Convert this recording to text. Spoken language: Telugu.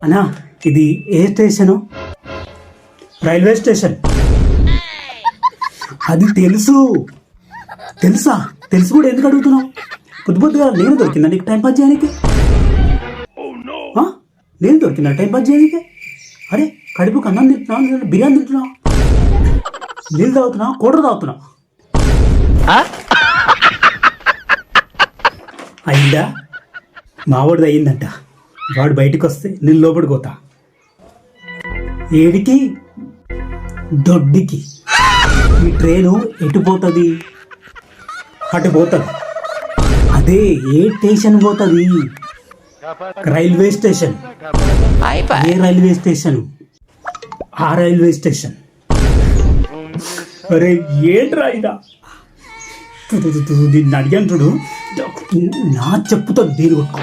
అన్నా ఇది ఏ స్టేషను? Railway station. అది తెలుసా? తెలుసు కూడా ఎందుకు అడుగుతున్నావు? పొద్దుగా నేను దొరికిందా నీకు టైం పాస్ చేయడానికి? నేను దొరికిందా టైం పాస్ చేయడానికి? అరే కడుపుకి అన్నం తింటున్నా, బిర్యానీ తింటున్నా, నీళ్ళు తాగుతున్నా, కూడరు తాగుతున్నా. అయిందా? మావాడిది అయ్యిందంట. వాడు బయటకు వస్తే నేను లోపలికి పోతా. ఏడికి? దొడ్డికి. ఈ ట్రైను ఎటు పోతుంది? అటు పోతుంది. అదే ఏ స్టేషన్ పోతుంది? Railway station. ఏ రైల్వే స్టేషన్? ఆ రైల్వే స్టేషన్. అరే ఏంట్రా ఇదా? దీన్ని అడిగాను చూడు, నా చెప్పుతో దీని కొట్టుకో.